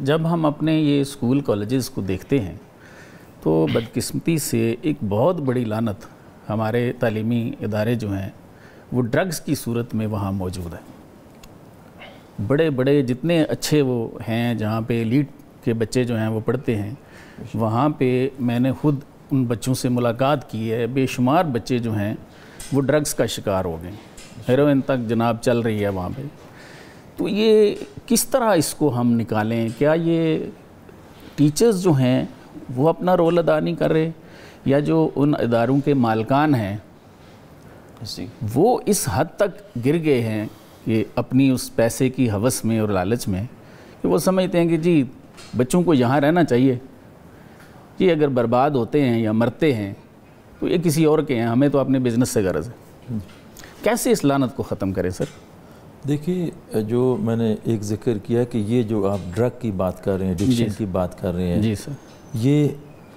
جب ہم اپنے یہ اسکول کالجز کو دیکھتے ہیں تو بدقسمتی سے ایک بہت بڑی لعنت ہمارے تعلیمی ادارے جو ہیں وہ ڈرگز کی صورت میں وہاں موجود ہے۔ بڑے بڑے جتنے اچھے وہ ہیں جہاں پہ ایلیٹ کے بچے جو ہیں وہ پڑھتے ہیں، وہاں پہ میں نے خود ان بچوں سے ملاقات کی ہے، بے شمار بچے جو ہیں وہ ڈرگز کا شکار ہو گئے، ہیروئن تک جناب چل رہی ہے وہاں پہ۔ تو یہ کس طرح اس کو ہم نکالیں؟ کیا یہ ٹیچرز جو ہیں وہ اپنا رول ادا نہیں کر رہے، یا جو ان اداروں کے مالکان ہیں وہ اس حد تک گر گئے ہیں کہ اپنی اس پیسے کی ہوس میں اور لالچ میں کہ وہ سمجھتے ہیں کہ جی بچوں کو یہاں رہنا چاہیے، یہ اگر برباد ہوتے ہیں یا مرتے ہیں تو یہ کسی اور کے ہیں، ہمیں تو اپنے بزنس سے غرض ہے۔ کیسے اس لعنت کو ختم کریں سر؟ دیکھیے، جو میں نے ایک ذکر کیا کہ یہ جو آپ ڈرگ کی بات کر رہے ہیں، ایڈکشن کی بات کر رہے ہیں، جی سر، یہ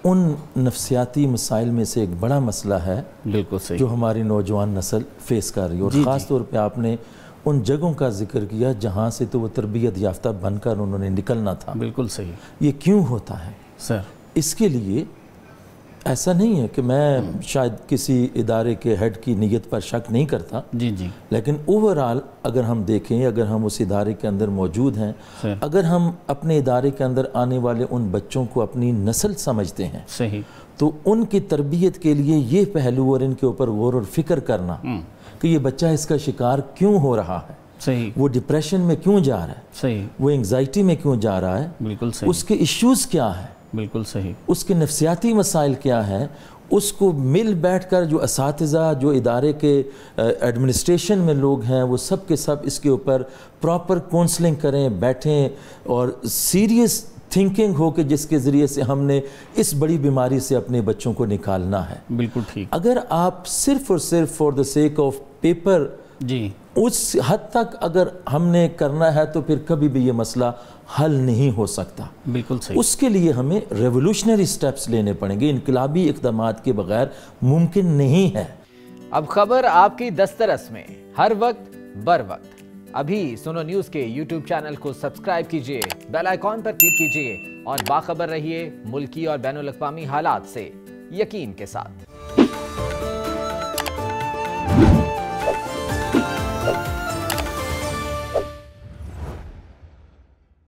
ان نفسیاتی مسائل میں سے ایک بڑا مسئلہ ہے بالکل صحیح، جو ہماری نوجوان نسل فیس کر رہی ہے، اور خاص طور پہ آپ نے ان جگہوں کا ذکر کیا جہاں سے تو وہ تربیت یافتہ بن کر انہوں نے نکلنا تھا۔ بالکل صحیح۔ یہ کیوں ہوتا ہے سر اس کے لیے ایسا نہیں ہے کہ میں شاید کسی ادارے کے ہیڈ کی نیت پر شک نہیں کرتا، جی جی، لیکن اوورآل اگر ہم دیکھیں، اگر ہم اس ادارے کے اندر موجود ہیں، اگر ہم اپنے ادارے کے اندر آنے والے ان بچوں کو اپنی نسل سمجھتے ہیں، صحیح، تو ان کی تربیت کے لیے یہ پہلو اور ان کے اوپر غور اور فکر کرنا کہ یہ بچہ اس کا شکار کیوں ہو رہا ہے، صحیح، وہ ڈپریشن میں کیوں جا رہا ہے، صحیح، وہ انگزائٹی میں کیوں جا رہا ہے، بالکل صحیح، اس کے ایشوز کیا ہیں، بالکل صحیح، اس کے نفسیاتی مسائل کیا ہیں، اس کو مل بیٹھ کر جو اساتذہ، جو ادارے کے ایڈمنسٹریشن میں لوگ ہیں، وہ سب کے سب اس کے اوپر پراپر کونسلنگ کریں، بیٹھیں اور سیریس تھنکنگ ہو کہ جس کے ذریعے سے ہم نے اس بڑی بیماری سے اپنے بچوں کو نکالنا ہے۔ بالکل ٹھیک۔ اگر آپ صرف اور صرف for the sake of paper جی، اس حد تک اگر ہم نے کرنا ہے تو پھر کبھی بھی یہ مسئلہ حل نہیں ہو سکتا۔ بالکل صحیح۔ اس کے لیے ہمیں ریولوشنری سٹیپس لینے پڑیں گے، انقلابی اقدامات کے بغیر ممکن نہیں ہے۔ اب خبر آپ کی دسترس میں، ہر وقت بر وقت۔ ابھی سنو نیوز کے یوٹیوب چینل کو سبسکرائب کیجئے، بیل آئیکن پر کلک کیجئے اور باخبر رہیے ملکی اور بین الاقوامی حالات سے یقین کے ساتھ۔